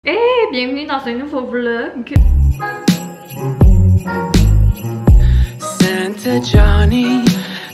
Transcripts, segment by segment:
Hey, bienvenue dans un nouveau vlog. Santa Johnny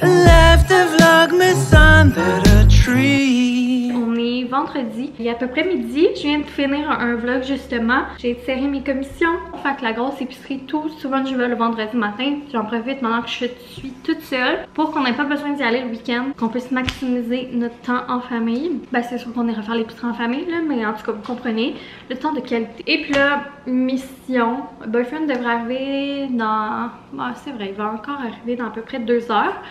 left the vlogmas under the tree. On est vendredi, il est à peu près midi. Je viens de finir un vlog justement. J'ai serré mes commissions. Fait que la grosse épicerie, tout souvent je vais le vendredi matin. J'en profite maintenant que je suis toute seule pour qu'on n'ait pas besoin d'y aller le week-end, qu'on puisse maximiser notre temps en famille. Ben c'est sûr qu'on ira faire l'épicerie en famille là, mais en tout cas vous comprenez, le temps de qualité. Et puis là, mission. Boyfriend devrait arriver dans... Ah, c'est vrai, il va encore arriver dans à peu près 2 heures.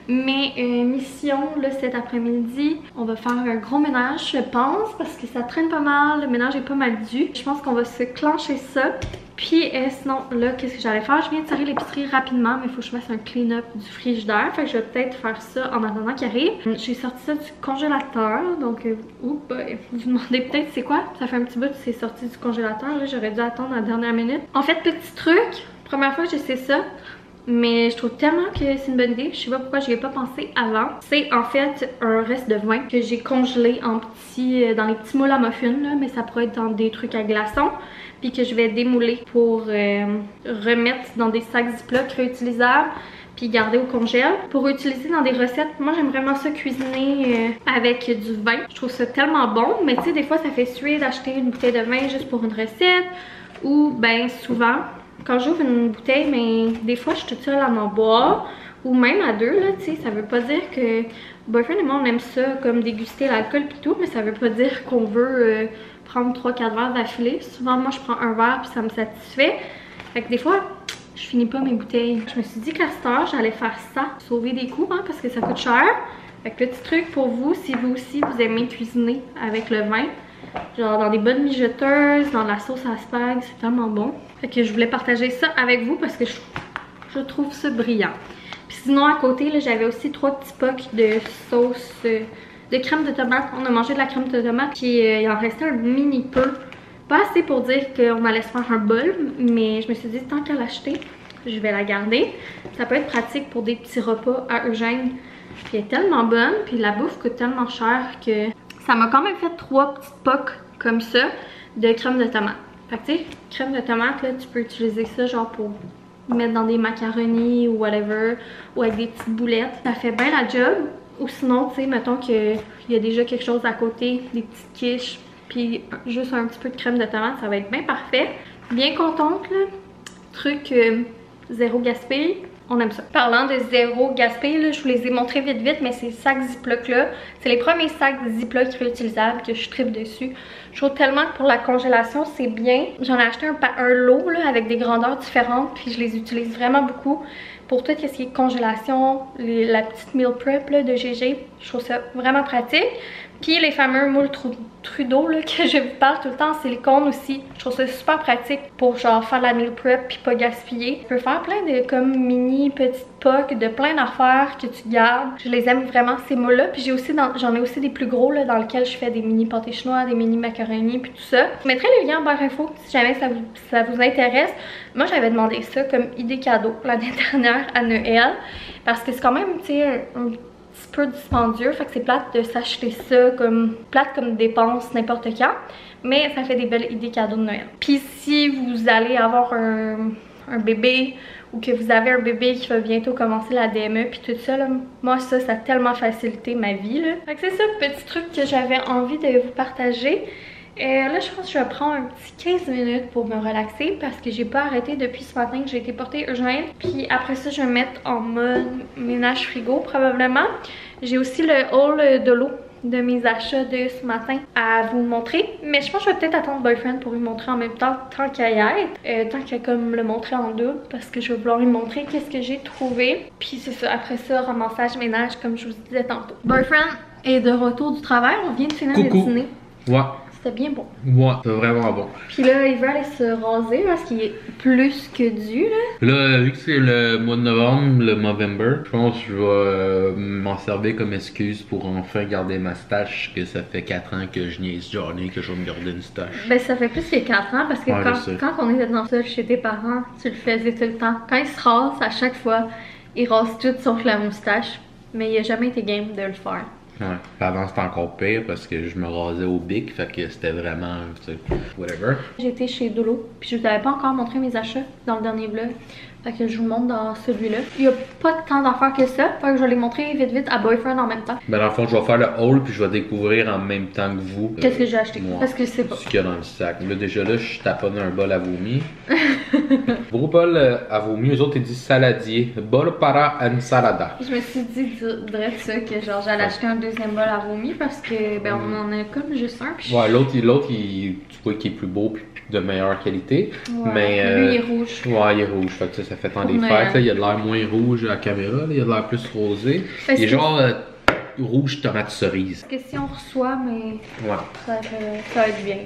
Mais mission, là, cet après-midi, on va faire un gros ménage, je pense, parce que ça traîne pas mal, le ménage est pas mal dû. Je pense qu'on va se clencher ça. Puis sinon, là, qu'est-ce que j'allais faire? Je viens de serrer l'épicerie rapidement, mais il faut que je fasse un clean-up du frigidaire. Fait que je vais peut-être faire ça en attendant qu'il arrive. J'ai sorti ça du congélateur, donc vous vous demandez peut-être c'est quoi? Ça fait un petit bout que c'est sorti du congélateur, là, j'aurais dû attendre la dernière minute. En fait, petit truc, première fois que j'essaie ça, mais je trouve tellement que c'est une bonne idée. Je sais pas pourquoi j'y ai pas pensé avant. C'est en fait un reste de vin que j'ai congelé en petits, dans les petits moules à muffins là, mais ça pourrait être dans des trucs à glaçons. Puis que je vais démouler pour remettre dans des sacs Ziploc réutilisables. Puis garder au congèle. Pour utiliser dans des recettes, moi j'aime vraiment ça cuisiner avec du vin. Je trouve ça tellement bon. Mais tu sais, des fois ça fait suer d'acheter une bouteille de vin juste pour une recette. Ou ben souvent... Quand j'ouvre une bouteille, mais des fois je suis toute seule à m'en boire, ou même à deux, là, tu sais, ça veut pas dire que boyfriend et moi on aime ça comme déguster l'alcool pis tout, mais ça veut pas dire qu'on veut prendre 3-4 verres d'affilée. Souvent moi je prends un verre puis ça me satisfait. Fait que des fois, je finis pas mes bouteilles. Je me suis dit qu'à cette heure, j'allais faire ça, sauver des coûts, hein, parce que ça coûte cher. Fait que petit truc pour vous, si vous aussi vous aimez cuisiner avec le vin, genre dans des bonnes mijoteuses, dans la sauce à spag, c'est tellement bon. Fait que je voulais partager ça avec vous parce que je trouve ça brillant. Puis sinon à côté, j'avais aussi 3 petits pocs de sauce, de crème de tomate. On a mangé de la crème de tomate puis il en restait un mini peu. Pas assez pour dire qu'on allait se faire un bol, mais je me suis dit tant qu'à l'acheter, je vais la garder. Ça peut être pratique pour des petits repas à Eugène. Puis elle est tellement bonne, puis la bouffe coûte tellement cher que ça m'a quand même fait 3 petites pocs comme ça de crème de tomate. Fait que tu sais, crème de tomate, là, tu peux utiliser ça genre pour mettre dans des macaronis ou whatever, ou avec des petites boulettes. Ça fait bien la job. Ou sinon, tu sais, mettons qu'il y a déjà quelque chose à côté, des petites quiches, puis juste un petit peu de crème de tomate, ça va être bien parfait. Bien contente, là. Truc zéro gaspille. On aime ça. Parlant de zéro gaspille, là, je vous les ai montrés vite, mais ces sacs Ziploc là, c'est les premiers sacs Ziploc réutilisables que je tripe dessus. Je trouve tellement que pour la congélation, c'est bien. J'en ai acheté un lot là, avec des grandeurs différentes, puis je les utilise vraiment beaucoup. Pour tout ce qui est congélation, la petite meal prep là, de GG, je trouve ça vraiment pratique. Puis les fameux moules Trudeau là, que je vous parle tout le temps en silicone aussi. Je trouve ça super pratique pour genre faire la meal prep puis pas gaspiller. Tu peux faire plein de comme mini petites pocs de plein d'affaires que tu gardes. Je les aime vraiment ces moules là. Puis j'en ai aussi des plus gros là dans lesquels je fais des mini pâtés chinois, des mini macaronis puis tout ça. Je mettrai les liens en barre info si jamais ça vous intéresse. Moi j'avais demandé ça comme idée cadeau l'année dernière à Noël parce que c'est quand même tu sais un petit peu dispendieux, fait que c'est plate de s'acheter ça comme plate comme dépense n'importe quand, mais ça fait des belles idées cadeaux de Noël. Puis si vous allez avoir un bébé ou que vous avez un bébé qui va bientôt commencer la DME puis tout ça, là, moi ça a tellement facilité ma vie là. Fait que c'est ça, petit truc que j'avais envie de vous partager. Là je pense que je vais prendre un petit 15 minutes pour me relaxer parce que j'ai pas arrêté depuis ce matin que j'ai été porter Eugène. Puis après ça je vais me mettre en mode ménage frigo probablement. J'ai aussi le haul de l'eau de mes achats de ce matin à vous montrer. Mais je pense que je vais peut-être attendre boyfriend pour lui montrer en même temps tant qu'à y être. Tant qu'à comme le montrer en double parce que je vais vouloir lui montrer qu'est-ce que j'ai trouvé. Puis c'est ça, après ça ramassage ménage comme je vous disais tantôt. Boyfriend est de retour du travail, on vient de finir le dîner. Ouais. C'était bien bon. Ouais, c'est vraiment bon. Puis là, il veut aller se raser parce qu'il est plus que dû, là. Là, vu que c'est le mois de novembre, le Movember, je pense que je vais m'en servir comme excuse pour enfin garder ma stache, que ça fait 4 ans que je niaise Johnny, que je vais me garder une stache. Ben, ça fait plus que 4 ans parce que ouais, quand on est dans ça chez tes parents, tu le faisais tout le temps. Quand il se rase, à chaque fois, il rase tout sauf la moustache. Mais il a jamais été game de le faire. Ouais. Puis avant, c'était encore pire parce que je me rasais au bic, fait que c'était vraiment, tu sais, whatever. J'étais chez Dolo, puis je vous avais pas encore montré mes achats dans le dernier vlog. Fait que je vous montre dans celui-là. Il y a pas tant d'affaires que ça, fait que je vais les montrer vite à Boyfriend en même temps. Ben dans le fond, je vais faire le haul puis je vais découvrir en même temps que vous. Qu'est-ce que j'ai acheté? Moi. Parce que je sais pas. Ce qu'il y a dans le sac. Là, déjà là, je taponne un bol à vomi. Gros bol à vomi, eux autres, ils disent saladier. Bol para ensalada. Je me suis dit direct ça, que genre j'allais acheter un deuxième bol à vomi parce que ben on en a comme juste un. Puis Ouais, l'autre, tu vois qu'il est plus beau puis de meilleure qualité. ouais, Mais lui il est rouge. Ouais, il est rouge. Fait que ça fait tant des Pour fêtes. Noël. Là, il a de l'air moins rouge à la caméra. Là, il a de l'air plus rosé. Parce Il est que- genre rouge tomate cerise. Parce que si on reçoit, mais Ouais. ça va être bien.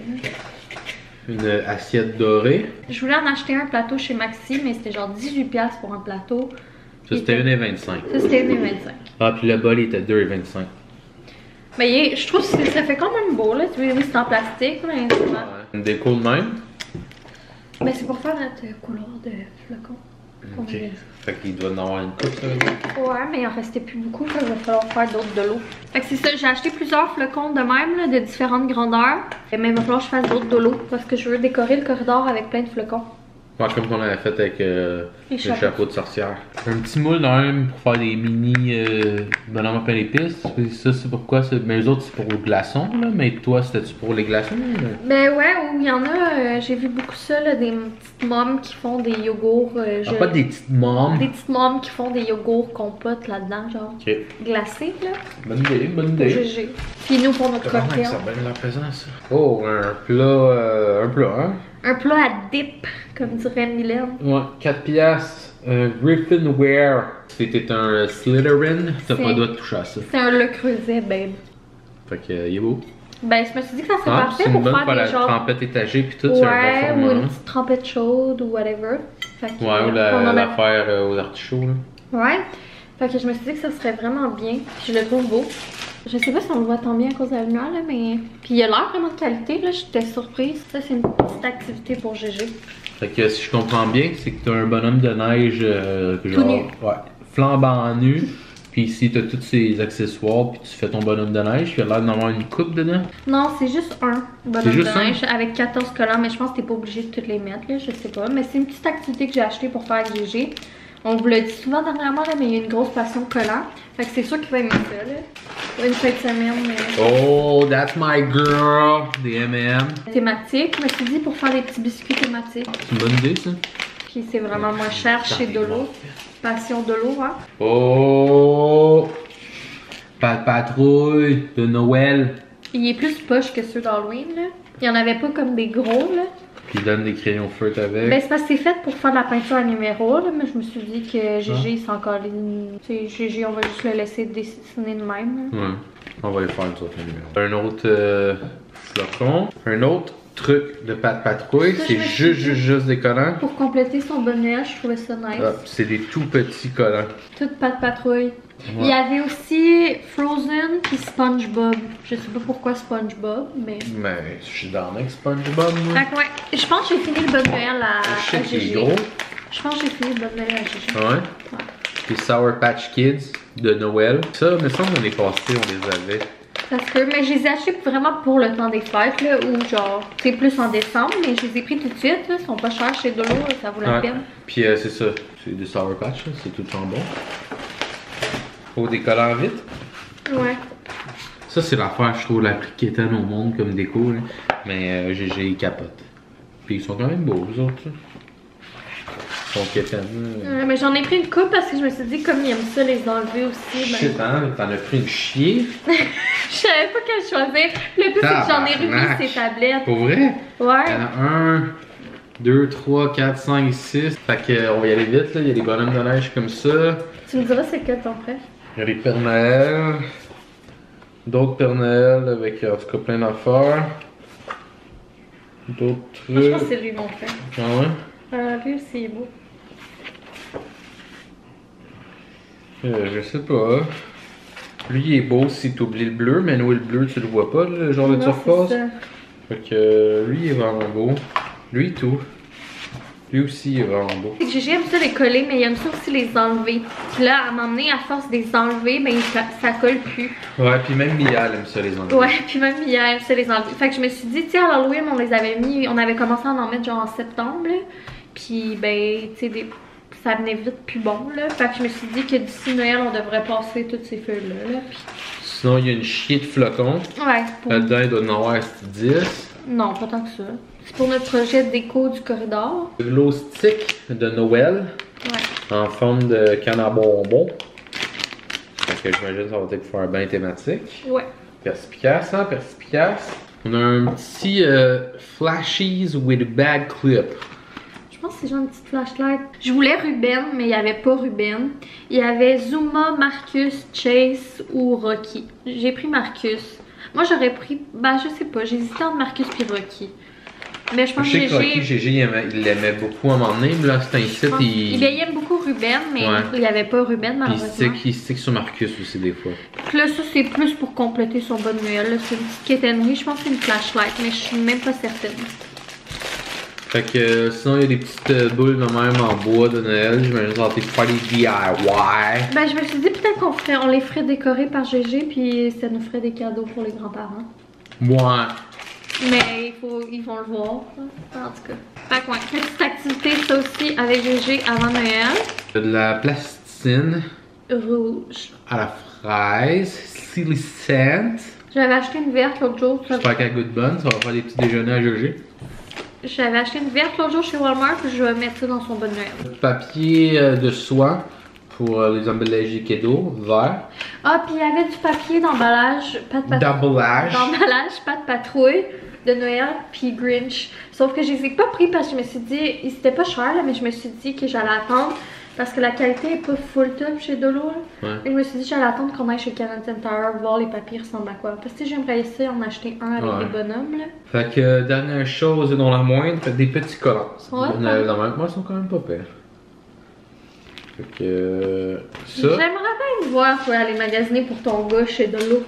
Une assiette dorée. Je voulais en acheter un plateau chez Maxi, mais c'était genre 18$ pour un plateau. Ça, c'était 1,25. Ça, c'était 1,25$. Ah, puis le bol, il était 2,25. Mais je trouve que ça fait quand même beau, là. Tu vois, oui, c'est en plastique, mais c'est Ouais. Une déco de même. mais c'est pour faire notre couleur de flocon. Ok. Fait qu'il doit en avoir une coupe, ça veut dire. Ouais, mais il en restait plus beaucoup, fait qu'il va falloir faire d'autres de l'eau. Fait que c'est ça, j'ai acheté plusieurs flocons de même, là, de différentes grandeurs. Mais il va falloir que je fasse d'autres de l'eau parce que je veux décorer le corridor avec plein de flocons. Ouais, comme qu'on avait fait avec le chapeaux. chapeau de sorcière. Un petit moule dans même pour faire des mini bonhommes à pain d'épices. Ça, c'est pourquoi? Mais les autres, c'est pour le glaçon, là. Mais toi, c'était-tu pour les glaçons? Ben ouais, il y en a, j'ai vu beaucoup ça, là, des petites mômes qui font des yogourts. Ah, pas des petites mômes. Des petites mômes qui font des yogourts compotes là-dedans, genre Ok. glacés, là. Bonne idée, bonne Pour idée. GG. Puis nous, pour notre Comment cocktail. ça a bien l'air pesant, ça? Oh, un plat, hein? Un plat à dip, comme dirait Mylène. Ouais, 4 piastres. Griffinware. C'était un Slytherin. T'as pas le droit de toucher à ça. C'est un Le Creuset, babe. Fait que, il est beau. Ben, je me suis dit que ça serait Ah, parfait c'est une pour bonne faire pour la des genres. trempette étagée puis tout, c'est un Ouais, bon ou format. une petite trempette chaude ou whatever. Fait que, Ouais, ou on en a- l'affaire aux artichauts, là. Ouais. Fait que je me suis dit que ça serait vraiment bien. Puis je le trouve beau. Je sais pas si on le voit tant bien à cause de la lumière, là, mais. Puis il a l'air vraiment de qualité, là. J'étais surprise. Ça, c'est une petite activité pour GG. Fait que si je comprends bien, c'est que t'as un bonhomme de neige, Tout nu. ouais, flambant nu. Puis ici, t'as tous ces accessoires, puis tu fais ton bonhomme de neige, puis il a l'air d'en avoir une coupe dedans. Non, c'est juste un bonhomme juste de un? neige avec 14 collants, mais je pense que t'es pas obligé de toutes les mettre, là. Je sais pas. Mais c'est une petite activité que j'ai achetée pour faire GG. On vous l'a dit souvent dernièrement, là, mais il y a une grosse passion collant. Fait que c'est sûr qu'il va aimer ça, là. Une fin de semaine. Oh, that's my girl! Des M&M. Thématique. Je me suis dit pour faire des petits biscuits thématiques. C'est une bonne idée, ça? Puis c'est vraiment moins cher chez Dolo. Passion Dolo, hein. Oh! Pas de patrouille de Noël. Il est plus poche que ceux d'Halloween, là. Il y en avait pas comme des gros, là. Puis il donne des crayons feutres avec. Ben, c'est parce que c'est fait pour faire de la peinture à numéro, là. Mais je me suis dit que GG, il s'en collait une. Tu sais, GG, on va juste le laisser dessiner de même, là. Ouais, on va les faire nous autres un numéro. Un autre flocon. Un autre truc de pâte patrouille, Ça, c'est je me suis dit. juste des collants. Pour compléter son bonnet, je trouvais ça nice. Ah, c'est des tout petits collants. Toute pâte patrouille. Ouais. Il y avait aussi Frozen puis SpongeBob. Je sais pas pourquoi SpongeBob, mais. Mais je suis dans avec SpongeBob, moi. Fait que ouais, je pense que j'ai fini le bon Noël Je sais à qu'il est GG. gros. Je pense que j'ai fini le bon Noël à GG. Ouais. Ouais. Les Sour Patch Kids de Noël. Ça, me semble l'année passée, on les avait. Ça se peut, mais je les ai achetés vraiment pour le temps des fêtes, là, ou genre, c'est plus en décembre, mais je les ai pris tout de suite, là, ils sont pas chers chez Dolo, ça vaut la Ouais. peine. Puis c'est ça, c'est des Sour Patch, là, c'est tout le temps bon. Faut des collants vite. Ouais. Ça, c'est l'affaire, je trouve, la plus quétaine au monde comme déco. Là. Mais GG, ils capotent. Puis ils sont quand même beaux, eux autres. Là. Ils sont quétaines. Mais j'en ai pris une coupe parce que je me suis dit, comme ils aiment ça, les enlever aussi. Ben... Shit, hein? T'en as pris une chier. Je savais pas quelle choisir. Le plus, c'est que j'en ai Tabarnak. revu ces tablettes. Pour vrai? Ouais. Il y en a 1, 2, 3, 4, 5, 6. Fait que, on va y aller vite, là. Il y a des bonhommes de neige comme ça. Tu me diras c'est quel ton frère? Il y a les Père Noël. D'autres Père Noël avec, en tout cas, plein d'affaires. D'autres Moi, je pense que trucs. c'est lui, mon frère. Ah ouais? Lui aussi, il est beau. Je sais pas. Lui, il est beau si tu oublies le bleu, mais nous, le bleu, tu le vois pas, le genre de Non, turquoise. c'est ça. Fait que lui, il est vraiment beau. Lui, tout. Lui aussi, il est vraiment beau. C'est que Gégé aime ça les coller, mais il aime ça aussi les enlever. Puis là, à m'emmener, à force de les enlever, ben ça colle plus. Ouais, puis même Mia, elle aime ça les enlever. Ouais, puis même hier, elle aime ça les enlever. Fait que je me suis dit, tu sais, à l'Halloween, on les avait mis, on avait commencé à en mettre genre en septembre, là. Puis ben, tu sais, ça venait vite plus bon, là. Fait que je me suis dit que d'ici Noël, on devrait passer toutes ces feuilles-là, là. Puis... Sinon, il y a une chier de flocons. Ouais, pour... Là-dedans, il doit en avoir 10. Non, pas tant que ça. C'est pour notre projet de déco du corridor. Le glow stick de Noël. Ouais. En forme de canne à bonbons. Fait que j'imagine que ça va être pour faire un bain thématique. Ouais. Perspicace, hein? Perspicace. On a un petit Flashies with bag clip. Je pense que c'est genre une petite flashlight. Je voulais Ruben, mais il n'y avait pas Ruben. Il y avait Zuma, Marcus, Chase ou Rocky. J'ai pris Marcus. Moi j'aurais pris, ben je sais pas, j'hésitais entre Marcus et Rocky. Mais je pense que Gégé, il l'aimait beaucoup à un moment donné, mais là c'est un site, il aime beaucoup Ruben, mais ouais. Il n'y avait pas Ruben malheureusement. Puis il stick sur Marcus aussi des fois. Puis là ça c'est plus pour compléter son bon Noël. C'est une petite quétainerie, je pense que c'est une flashlight, mais je suis même pas certaine. Fait que sinon il y a des petites boules de même en bois de Noël, j'imagine ça va être pour faire des DIY. Ben je me suis dit peut-être qu'on les ferait décorer par Gégé, puis ça nous ferait des cadeaux pour les grands-parents. Ouais. Mais ils vont le voir, en tout cas. Fait que ouais, petite activité ça aussi avec Gégé avant Noël. De la plasticine. Rouge. À la fraise. Silly scent. J'avais acheté une verte l'autre jour. J'espère qu'elle goûte bonne, ça va faire des petits déjeuners à Gégé. J'avais acheté une verte l'autre jour chez Walmart, puis je vais mettre ça dans son bon Noël. Papier de soie pour les emballages cadeaux, vert. Ah, puis il y avait du papier d'emballage, pas de patrouille. D'emballage, pas de patrouille de Noël, puis Grinch. Sauf que je les ai pas pris parce que je me suis dit, c'était pas cher là, mais je me suis dit que j'allais attendre parce que la qualité est pas full top chez Dolo. Ouais. Et je me suis dit, j'allais attendre qu'on aille chez Canadian Tire, voir les papiers ressemblent à quoi. Parce que j'aimerais essayer en acheter un avec des bonhommes là. Fait que dernière chose, non la moindre, des petits collants. Ouais. Moi, ils sont quand même pas pires. Fait que ça. J'aimerais bien te voir pour aller magasiner pour ton gars chez Dolo.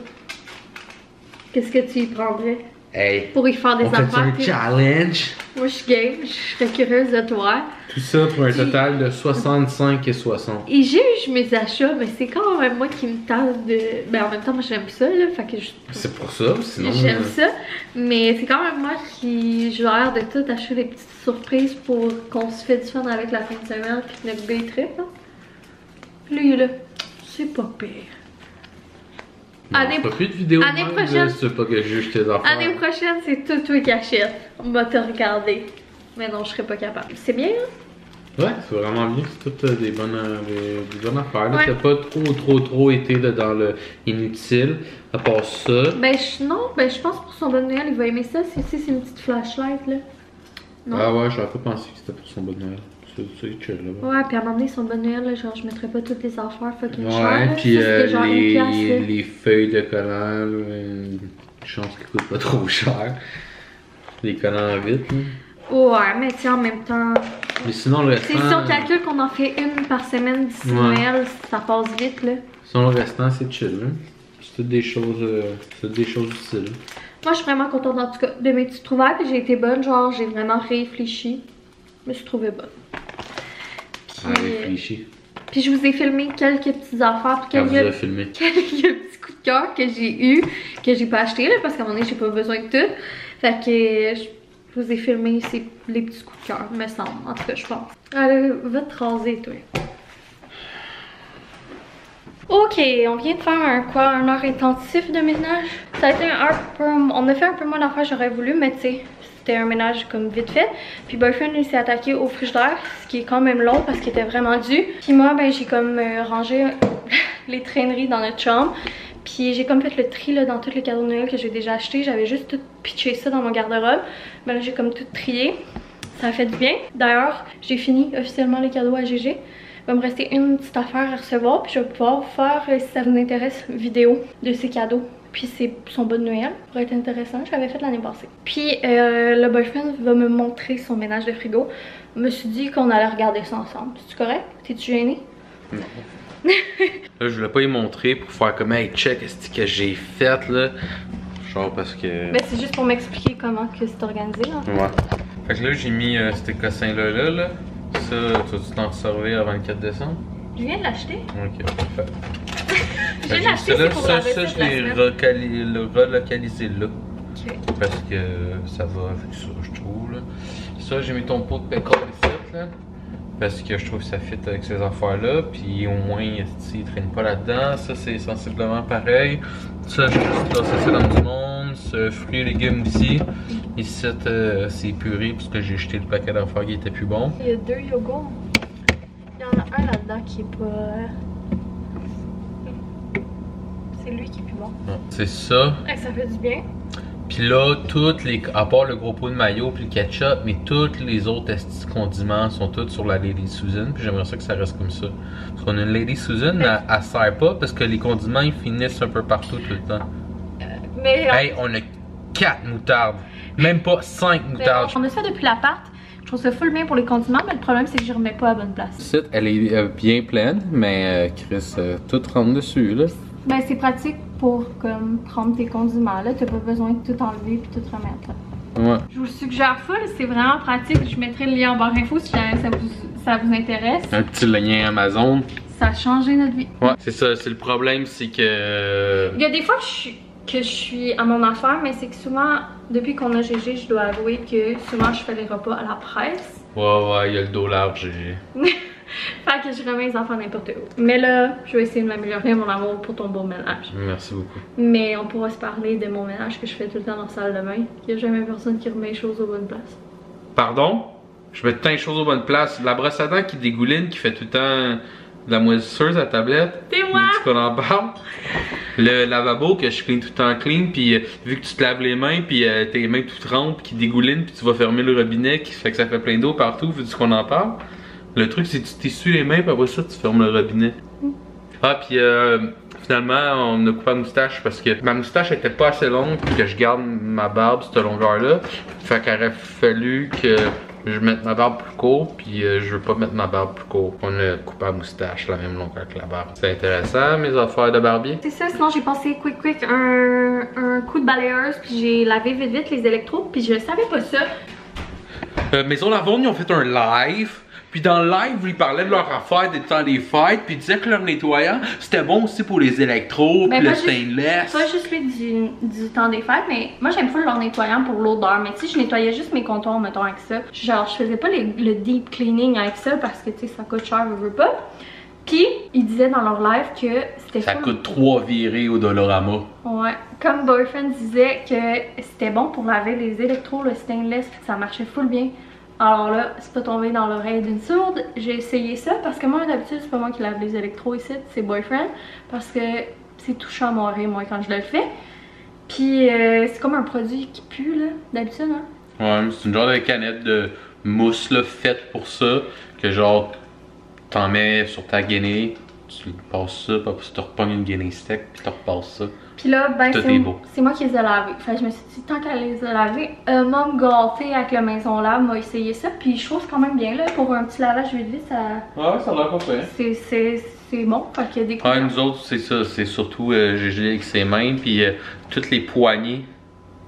Qu'est-ce que tu y prendrais? Hey, pour y faire des affaires. On fait un challenge. Moi je suis game, je serais curieuse de toi. Tout ça pour un total de 65 et 60. Et juge mes achats, mais c'est quand même moi qui me tente de... Ben en même temps moi j'aime ça là, fait que c'est pour ça, sinon... J'aime ça, mais c'est quand même moi qui gère de tout, acheter des petites surprises pour qu'on se fait du fun avec la fin de semaine puis que notre gars trip hein. Lui là, c'est pas pire. Année plus de vidéos année prochaine, c'est pas que je juge tes affaires. Année prochaine, c'est tout toi qui achètes. On va te regarder. Mais non, je serais pas capable. C'est bien, hein? Ouais, c'est vraiment bien. C'est toutes des bonnes affaires. Ouais. T'as pas trop été là, dans le inutile. À part ça. Ben, non, je pense pour son bon Noël, il va aimer ça. C'est une petite flashlight, là. Non? Ah ouais, j'aurais pas pensé que c'était pour son bon Noël. C'est chill là-bas. Ouais, puis à un moment donné, son bon Noël, là, genre, je mettrais pas toutes les affaires fucking chères. Ouais, puis les feuilles de collants, une chance qu'ils coûtent pas trop cher. Les collants vite, là. Ouais, mais tu en même temps. Mais sinon, le restant. Si on calcule qu'on en fait une par semaine d'ici Noël, ça passe vite, là. Sinon, le restant, c'est chill, là. C'est toutes des choses utiles. Moi, je suis vraiment contente, en tout cas, de mes petites trouvailles, puis j'ai été bonne, genre, j'ai vraiment réfléchi. Je me suis trouvée bonne. Réfléchi. Puis je vous ai filmé quelques petites affaires. Quelques petits coups de cœur que j'ai eu, que j'ai pas acheté là, parce qu'à un moment donné, j'ai pas besoin de tout. Fait que je vous ai filmé les petits coups de cœur, me semble. En tout cas, je pense. Allez, va te raser, toi. Ok, on vient de faire un heure intensif de ménage. Ça a été on a fait un peu moins d'affaires, j'aurais voulu, mais tu sais, c'était un ménage comme vite fait. Puis Boyfriend il s'est attaqué au frigidaire, ce qui est quand même long parce qu'il était vraiment dû. Puis moi, ben j'ai comme rangé les traîneries dans notre chambre. Puis j'ai comme fait le tri là, dans tous les cadeaux de Noël que j'ai déjà achetés. J'avais juste tout pitché ça dans mon garde-robe. Ben là, j'ai comme tout trié. Ça a fait du bien. D'ailleurs, j'ai fini officiellement les cadeaux à Gégé. Il va me rester une petite affaire à recevoir. Puis je vais pouvoir faire, si ça vous intéresse, une vidéo de ces cadeaux. Puis c'est son bon Noël, pour être intéressant, je l'avais fait l'année passée. Puis le boyfriend va me montrer son ménage de frigo. Je me suis dit qu'on allait regarder ça ensemble. C'est-tu correct? T'es-tu gêné? Non. Là, je voulais pas y montrer pour faire comme hey, check ce que j'ai fait là. Genre parce que... Ben, c'est juste pour m'expliquer comment que c'est organisé, là. Ouais. Fait que là, j'ai mis ces cossins-là, là. Ça, tu vas-tu t'en servir avant le 4 décembre? Je viens de l'acheter. Ok, parfait. Je viens de l'acheter, c'est pour la ça, recette je de la l'ai semaine. relocalisé là. Ok. Parce que ça va avec ça, je trouve, là. Ça, j'ai mis ton pot de pécan ici, là. Parce que je trouve que ça fit avec ces affaires-là. Puis au moins, il traîne pas là-dedans. Ça, c'est sensiblement pareil. Ça, je juste là, ça, c'est dans du monde. Ce fruits et légumes aussi. Ici, c'est puré parce que j'ai jeté le paquet d'affaires qui était plus bon. Il y a 2 yogourts. Il y en a un là-dedans qui est pas... C'est lui qui est plus bon. C'est ça. Et ça fait du bien. Puis là, toutes les, à part le gros pot de mayo puis le ketchup, mais tous les autres condiments sont tous sur la Lady Susan. Puis j'aimerais ça que ça reste comme ça. Parce qu'on a une Lady Susan, mais elle sert pas parce que les condiments ils finissent un peu partout tout le temps. Mais Hey, on a 4 moutardes. Même pas 5 moutardes. on a ça depuis l'appart. Je trouve ça full bien pour les condiments, mais le problème c'est que je remets pas à bonne place. Cette, elle est bien pleine, mais Chris, tout rentre dessus là. Ben c'est pratique pour comme prendre tes condiments là, t'as pas besoin de tout enlever puis tout remettre là. Ouais. Je vous le suggère full, c'est vraiment pratique. Je mettrai le lien en barre info si jamais ça vous intéresse. Un petit lien Amazon. Ça a changé notre vie. Ouais, c'est ça, c'est le problème, c'est que... Il y a des fois que je suis à mon affaire, mais c'est que souvent, depuis qu'on a GG, je dois avouer que souvent je fais les repas à la presse. Ouais, il y a le dos large, GG. Fait que je remets les enfants n'importe où. Mais là, je vais essayer de m'améliorer mon amour pour ton beau ménage. Merci beaucoup. Mais on pourra se parler de mon ménage que je fais tout le temps dans la salle de bain. Il n'y a jamais personne qui remet les choses aux bonnes places. Pardon? Je mets tout le temps les choses aux bonnes places. La brosse à dents qui dégouline, qui fait tout le temps de la moisisseuse à la tablette. C'est moi! Tu qu'on en parle? Le lavabo que je clean tout le temps clean, puis vu que tu te laves les mains, puis tes mains tout trempent, qui dégoulinent, puis tu vas fermer le robinet, qui fait que ça fait plein d'eau partout, vu qu'on en parle. Le truc, c'est que tu t'essuies les mains, puis après ça, tu fermes le robinet. Ah, puis finalement, on a coupé la moustache parce que ma moustache était pas assez longue pour que je garde ma barbe cette longueur-là. Fait qu'il aurait fallu que je mette ma barbe plus court, puis je veux pas mettre ma barbe plus court. On a coupé la moustache la même longueur que la barbe. C'est intéressant, mes affaires de barbier. C'est ça, sinon j'ai passé quick un coup de balayeuse, puis j'ai lavé vite les électros, puis je savais pas ça. Maison Lavonne, ils ont fait un live. Puis dans le live, ils parlaient de leur affaire des temps des fêtes, puis ils disaient que leur nettoyant, c'était bon aussi pour les électros, puis le stainless. Pas juste lui du temps des fêtes, mais moi j'aime pas leur nettoyant pour l'odeur. Mais tu sais, je nettoyais juste mes contours, mettons, avec ça. Genre, je faisais pas le deep cleaning avec ça parce que tu sais, ça coûte cher, je veux pas. Puis, ils disaient dans leur live que c'était ça coûte 3 virées au Dollarama. Ouais. Comme Boyfriend disait que c'était bon pour laver les électros, le stainless, puis que ça marchait full bien. Alors là, c'est pas tombé dans l'oreille d'une sourde. J'ai essayé ça parce que moi, d'habitude, c'est pas moi qui lave les électros ici, c'est Boyfriend. Parce que c'est touchant à mon oreille, moi, quand je le fais. Puis, c'est comme un produit qui pue, là, d'habitude, hein. Ouais, c'est une genre de canette de mousse, là, faite pour ça. Que genre, t'en mets sur ta guinée, tu passes ça, puis après tu te repognes une guinée sec, puis tu repasses ça. Puis là, ben c'est moi qui les ai lavés. Fait que je me suis dit, tant qu'elle les a lavés, m'a gâté avec la maison lave, m'a essayé ça. Puis je trouve quand même bien, là, pour un petit lavage vite, ça... Ouais, ça a l'air pas fait. C'est bon, fait qu'il y a des couleurs. Ouais, nous autres, c'est ça, c'est surtout GG avec ses mains, puis toutes les poignées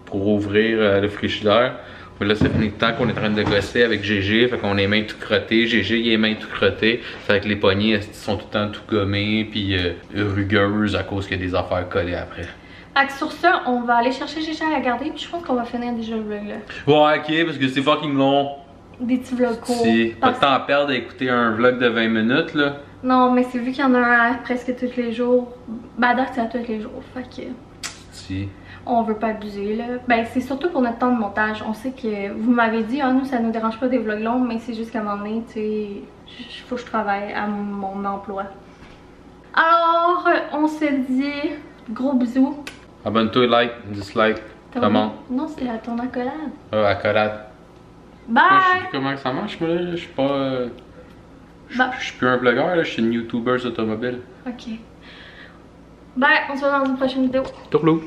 pour ouvrir le frigidaire. Mais là, ça fait temps qu'on est en train de gosser avec GG, fait qu'on a les mains tout crottées, GG il a les mains tout crottées, fait que les poignées sont tout le temps tout gommées, puis rugueuses à cause qu'il y a des affaires collées après. Fait que sur ça, on va aller chercher GG à la garder, puis je pense qu'on va finir déjà le vlog là. Ouais, ok, parce que c'est fucking long. Des petits vlogs courts. Si, pas de temps à perdre à écouter un vlog de 20 minutes là. Non, mais c'est vu qu'il y en a un presque tous les jours, bah c'est à tous les jours, fait que... Si. On veut pas abuser là. Ben c'est surtout pour notre temps de montage. On sait que vous m'avez dit, ah nous ça nous dérange pas des vlogs longs, mais c'est juste qu'à un moment donné, tu sais, faut que je travaille à mon emploi. Alors, on se dit gros bisous. Abonne-toi, like, dislike, comment? Non, c'est à ton accolade. Accolade. Bye! Moi, je sais plus comment ça marche, moi là. Je suis pas. Je suis plus un vlogueur, là, je suis une YouTuber automobile. Ok. Bye, on se voit dans une prochaine vidéo. Tourlou.